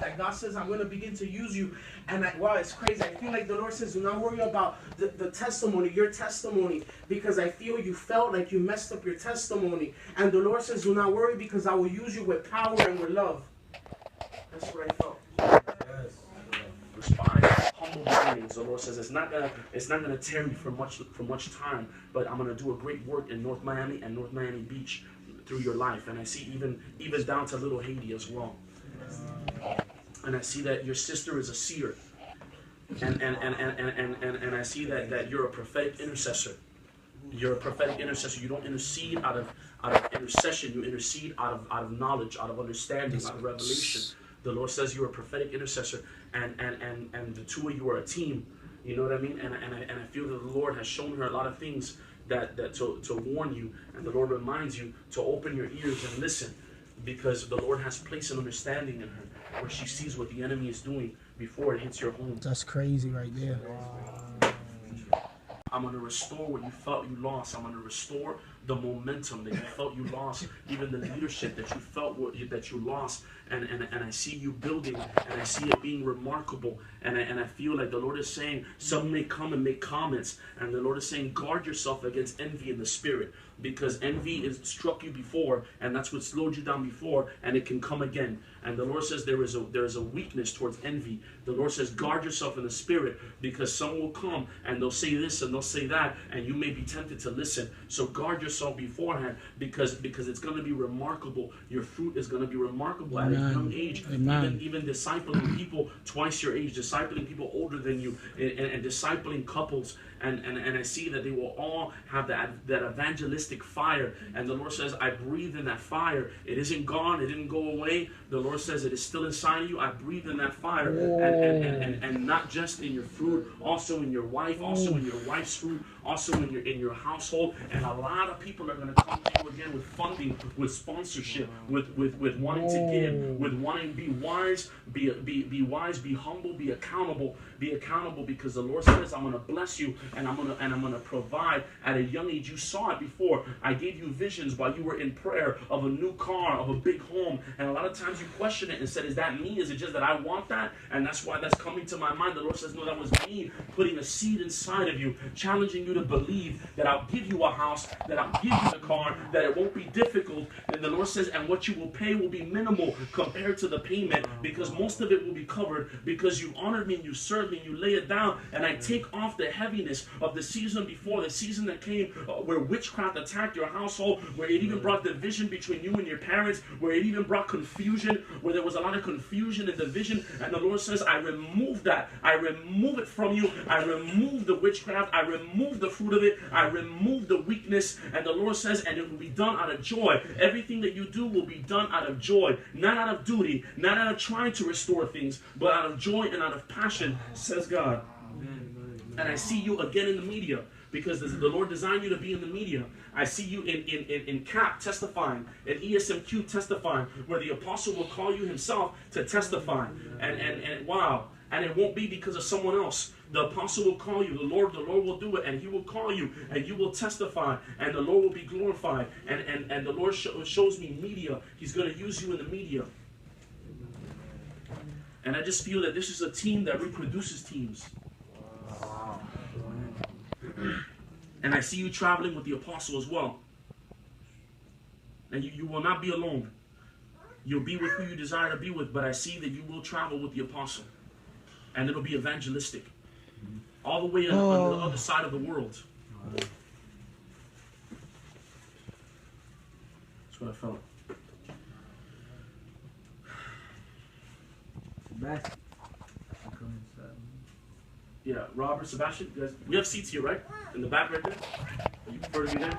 that God says, I'm going to begin to use you. And wow, it's crazy. I feel like the Lord says, do not worry about the testimony, your testimony, because I feel you felt like you messed up your testimony. And the Lord says, do not worry, because I will use you with power and with love. That's what I felt. Yes. Respond. Humble beginnings. The Lord says it's not gonna tear you for much time, but I'm gonna do a great work in North Miami and North Miami Beach through your life. And I see even down to little Haiti as well. And I see that your sister is a seer. And I see that you're a prophetic intercessor. You're a prophetic intercessor. You don't intercede out of intercession. You intercede out of knowledge, out of understanding, out of revelation. The Lord says you're a prophetic intercessor, and the two of you are a team. You know what I mean? And I feel that the Lord has shown her a lot of things that to warn you, and the Lord reminds you to open your ears and listen, because the Lord has placed an understanding in her where she sees what the enemy is doing before it hits your home. That's crazy right there. I'm going to restore what you felt you lost. I'm going to restore the momentum that you felt you lost, even the leadership that you felt that you lost. And I see you building, and I see it being remarkable. And I feel like the Lord is saying, some may come and make comments, and the Lord is saying, guard yourself against envy in the spirit, because envy has struck you before, and that's what slowed you down before, and it can come again. And the Lord says there is a weakness towards envy. The Lord says, guard yourself in the spirit, because some will come and they'll say this and they'll say that, and you may be tempted to listen. So guard yourself beforehand, because it's going to be remarkable. Your fruit is going to be remarkable. Amen. At a young age. Even discipling people twice your age, discipling people older than you, and discipling couples. And I see that they will all have that evangelistic fire. And the Lord says, I breathe in that fire. It isn't gone. It didn't go away. The Lord says it is still inside of you. I breathe in that fire. And not just in your fruit, also in your wife, also in your wife's fruit, also in your household. And a lot of people are going to come to you again with funding, with sponsorship, with wanting to give, with wanting to be wise, be wise, be humble, be accountable, because the Lord says, I'm going to bless you, and I'm going to provide. At a young age, you saw it before. I gave you visions while you were in prayer of a new car, of a big home, and a lot of times you question it and said, is that me? Is it just that I want that? And that's why that's coming to my mind. The Lord says, no, that was me putting a seed inside of you, challenging you to believe that I'll give you a house, that I'll give you a car, that it won't be difficult. And the Lord says, and what you will pay will be minimal compared to the payment, because most of it will be covered, because you honored me and you served me and you lay it down, and I take off the heaviness of the season before, the season that came where witchcraft attacked your household, where it even brought division between you and your parents, where it even brought confusion, where there was a lot of confusion and division. And the Lord says, I remove that. I remove it from you. I remove the witchcraft. I remove the fruit of it. I remove the weakness. And the Lord says, and it will be done out of joy. Everything that you do will be done out of joy, not out of duty, not out of trying to restore things, but out of joy and out of passion, says God. And I see you again in the media, because the Lord designed you to be in the media. I see you in CAP testifying, in ESMQ testifying, where the apostle will call you himself to testify. And wow. And it won't be because of someone else. The apostle will call you. The Lord will do it, and he will call you, and you will testify, and the Lord will be glorified. And the Lord shows me media. He's going to use you in the media. And I just feel that this is a team that reproduces teams. And I see you traveling with the apostle as well. And you will not be alone. You'll be with who you desire to be with, but I see that you will travel with the apostle. And it'll be evangelistic. All the way on the other side of the world. That's what I felt. Yeah, Robert, Sebastian, you guys, we have seats here, right? In the back right there. You prefer to be there?